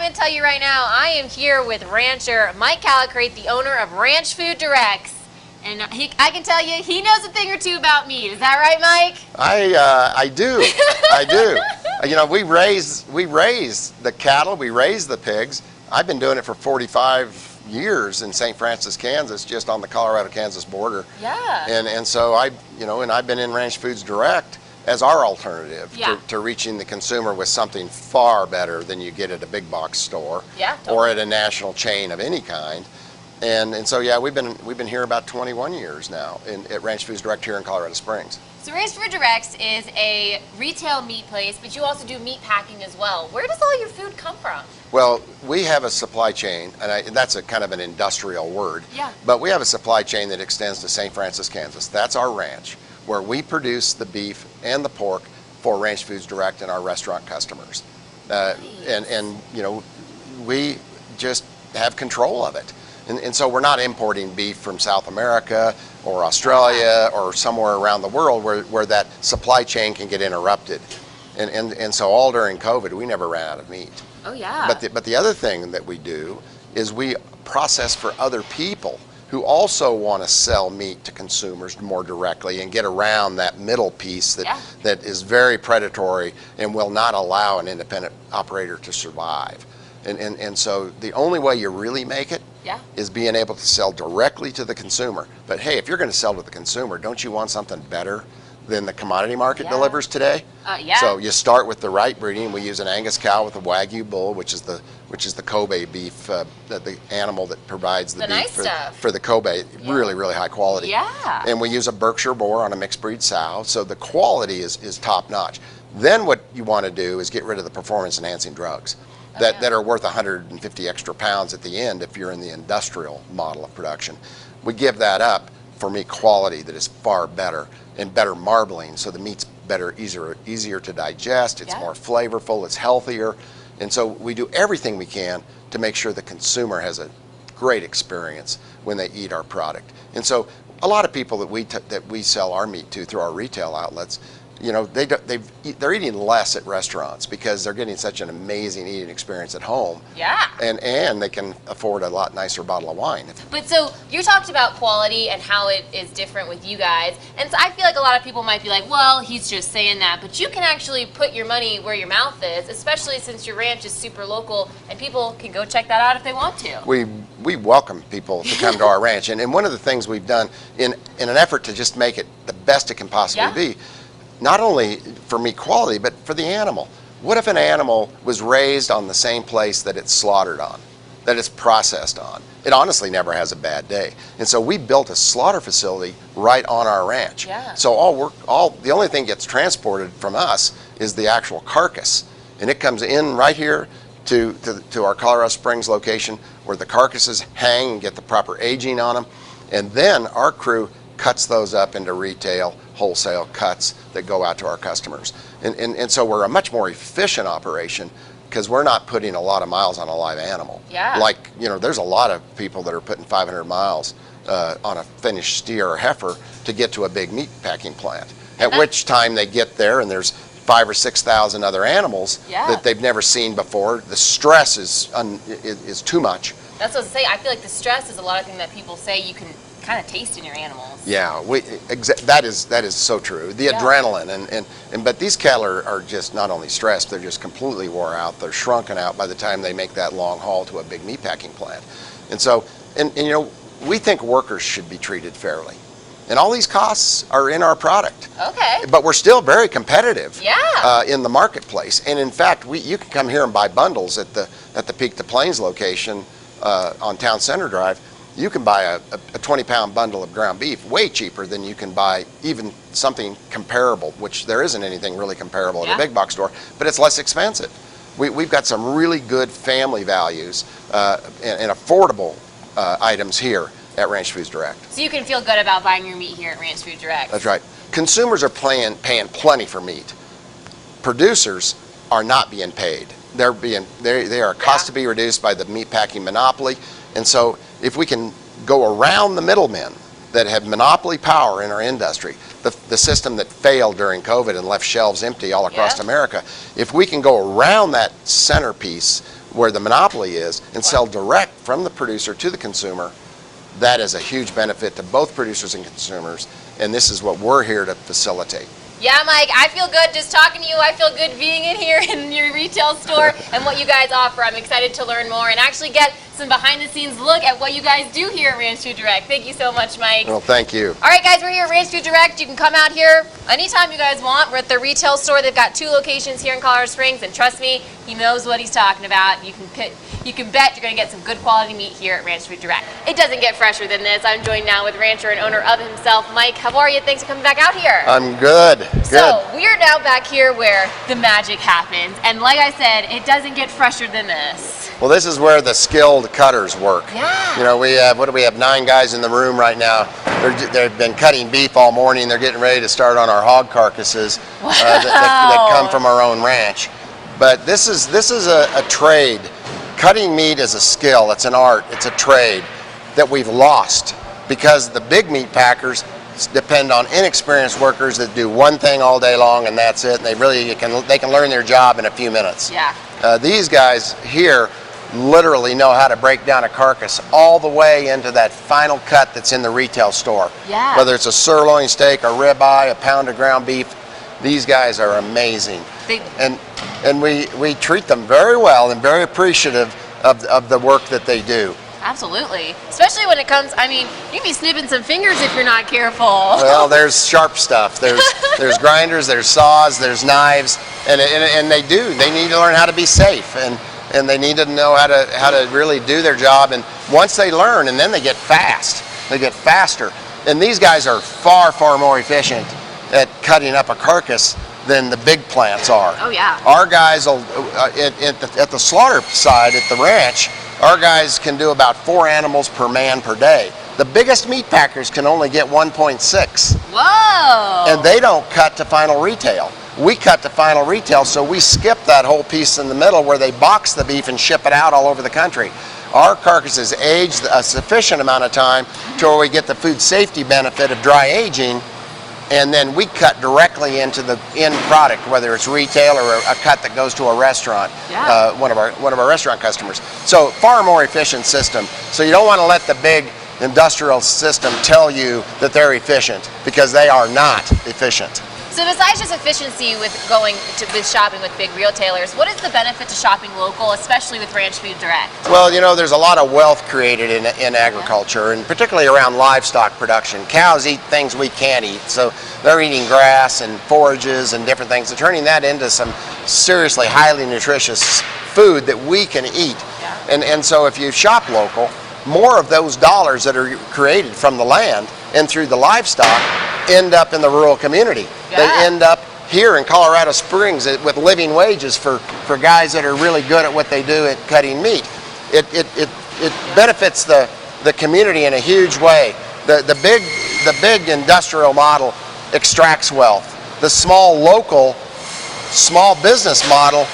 going to tell you right now, I am here with rancher Mike Callicrate, the owner of Ranch Food Directs. And I can tell you, he knows a thing or two about meat. Is that right, Mike? I do. I do. You know, we raise the cattle, we raise the pigs. I've been doing it for 45 years in St. Francis, Kansas, just on the Colorado-Kansas border. Yeah. And so I've been in Ranch Foods Direct as our alternative to reaching the consumer with something far better than you get at a big box store or at a national chain of any kind. And so yeah, we've been here about 21 years now at Ranch Foods Direct here in Colorado Springs. So Ranch Food Directs is a retail meat place, but you also do meat packing as well. Where does all your food come from? Well, we have a supply chain, and that's a kind of an industrial word. Yeah. But we have a supply chain that extends to St. Francis, Kansas. That's our ranch, where we produce the beef and the pork for Ranch Foods Direct and our restaurant customers. Nice. And you know, we just have control of it. And so we're not importing beef from South America or Australia or somewhere around the world where that supply chain can get interrupted. And so all during COVID, we never ran out of meat. Oh yeah. But the other thing that we do is we process for other people who also want to sell meat to consumers more directly and get around that middle piece that is very predatory and will not allow an independent operator to survive. And so the only way you really make it is being able to sell directly to the consumer. But hey, if you're going to sell to the consumer, don't you want something better than the commodity market delivers today? So you start with the right breeding. We use an Angus cow with a Wagyu bull, which is the Kobe beef, the animal that provides the beef for the Kobe, really high quality. Yeah. And we use a Berkshire boar on a mixed breed sow, so the quality is top notch. Then what you want to do is get rid of the performance enhancing drugs that are worth 150 extra pounds at the end if you're in the industrial model of production. We give that up for meat quality that is far better and better marbling, so the meat's better, easier to digest, it's more flavorful, it's healthier. And so we do everything we can to make sure the consumer has a great experience when they eat our product. And so a lot of people that we sell our meat to through our retail outlets, you know, they're eating less at restaurants because they're getting such an amazing eating experience at home. Yeah. And they can afford a lot nicer bottle of wine. But so you talked about quality and how it is different with you guys. And so I feel like a lot of people might be like, well, he's just saying that. But you can actually put your money where your mouth is, especially since your ranch is super local and people can go check that out if they want to. We welcome people to come to our ranch. And one of the things we've done in an effort to just make it the best it can possibly be, not only for meat quality, but for the animal. What if an animal was raised on the same place that it's slaughtered on, that it's processed on? It honestly never has a bad day. And so we built a slaughter facility right on our ranch. Yeah. So the only thing gets transported from us is the actual carcass. And it comes in right here to our Colorado Springs location where the carcasses hang and get the proper aging on them. And then our crew cuts those up into retail, wholesale cuts that go out to our customers. And so we're a much more efficient operation because we're not putting a lot of miles on a live animal. Yeah. Like, you know, there's a lot of people that are putting 500 miles on a finished steer or heifer to get to a big meat packing plant. At which time they get there and there's 5,000 or 6,000 other animals that they've never seen before. The stress is too much. That's what I was saying. I feel like the stress is a lot of things that people say you can kind of taste in your animals. Yeah, that is so true. The adrenaline but these cattle are just not only stressed, they're just completely wore out. They're shrunken out by the time they make that long haul to a big meat packing plant. And so, and you know, we think workers should be treated fairly. And all these costs are in our product. Okay. But we're still very competitive in the marketplace. And in fact, you can come here and buy bundles at the Peak to Plains location on Town Center Drive. You can buy a 20-pound bundle of ground beef way cheaper than you can buy even something comparable, which there isn't anything really comparable at a big box store, but it's less expensive. We've got some really good family values and affordable items here at Ranch Foods Direct. So you can feel good about buying your meat here at Ranch Food Direct. That's right. Consumers are paying plenty for meat. Producers are not being paid. They are cost to be reduced by the meat packing monopoly. And so if we can go around the middlemen that have monopoly power in our industry, the system that failed during COVID and left shelves empty all across America, if we can go around that centerpiece where the monopoly is and sell direct from the producer to the consumer, that is a huge benefit to both producers and consumers, and this is what we're here to facilitate. Yeah, Mike, I feel good just talking to you. I feel good being in here in your retail store and what you guys offer. I'm excited to learn more and actually get some behind-the-scenes look at what you guys do here at Ranch Food Direct. Thank you so much, Mike. Well, thank you. All right, guys, we're here at Ranch Food Direct. You can come out here anytime you guys want. We're at the retail store. They've got 2 locations here in Colorado Springs, and trust me, he knows what he's talking about. You can bet you're going to get some good quality meat here at Ranch Food Direct. It doesn't get fresher than this. I'm joined now with rancher and owner of himself, Mike. How are you? Thanks for coming back out here. I'm good. So we are now back here where the magic happens, and like I said, it doesn't get fresher than this. Well, this is where the skilled cutters work. Yeah. You know, we have, 9 guys in the room right now. They've been cutting beef all morning. They're getting ready to start on our hog carcasses that come from our own ranch. But this is a trade. Cutting meat is a skill. It's an art. It's a trade that we've lost because the big meat packers depend on inexperienced workers that do one thing all day long and that's it. And they can learn their job in a few minutes. Yeah. These guys here literally know how to break down a carcass all the way into that final cut that's in the retail store. Yeah. Whether it's a sirloin steak, a ribeye, a pound of ground beef, these guys are amazing. And we treat them very well and very appreciative of the work that they do. Absolutely. Especially when it comes, I mean, you can be snipping some fingers if you're not careful. Well, there's sharp stuff. There's grinders, there's saws, there's knives, and they need to learn how to be safe, and they need to know how to really do their job. And once they learn, and then they get fast, they get faster. And these guys are far, far more efficient at cutting up a carcass than the big plants are. Oh yeah. Our guys will, at the slaughter side at the ranch, our guys can do about 4 animals per man per day. The biggest meat packers can only get 1.6. Whoa! And they don't cut to final retail. We cut to final retail, so we skip that whole piece in the middle where they box the beef and ship it out all over the country. Our carcasses age a sufficient amount of time to where we get the food safety benefit of dry aging, and then we cut directly into the end product, whether it's retail or a cut that goes to a restaurant, one of our restaurant customers. So far more efficient system. So you don't want to let the big industrial system tell you that they're efficient, because they are not efficient. So besides just efficiency with shopping with big retailers, what is the benefit to shopping local, especially with Ranch Food Direct? Well, you know, there's a lot of wealth created in agriculture, and particularly around livestock production. Cows eat things we can't eat, so they're eating grass and forages and different things, and turning that into some seriously highly nutritious food that we can eat. Yeah. And so if you shop local, more of those dollars that are created from the land and through the livestock end up in the rural community. Yeah. They end up here in Colorado Springs with living wages for guys that are really good at what they do at cutting meat. It benefits the community in a huge way. The big industrial model extracts wealth. The small local, small business model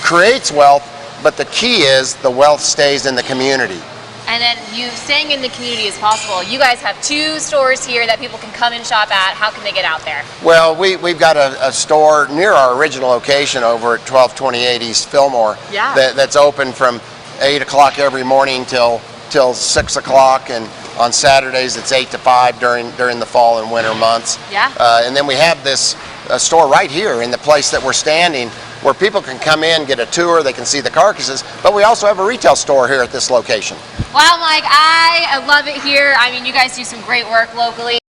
creates wealth, but the key is the wealth stays in the community. And then staying in the community as possible. You guys have 2 stores here that people can come and shop at. How can they get out there? Well, we've got a store near our original location over at 1228 East Fillmore. Yeah. That's open from 8 o'clock every morning till 6 o'clock, and on Saturdays it's 8 to 5 during the fall and winter months. Yeah. And then we have this store right here in the place that we're standing, where people can come in, get a tour, they can see the carcasses, but we also have a retail store here at this location. Wow, Mike, I love it here. I mean, you guys do some great work locally.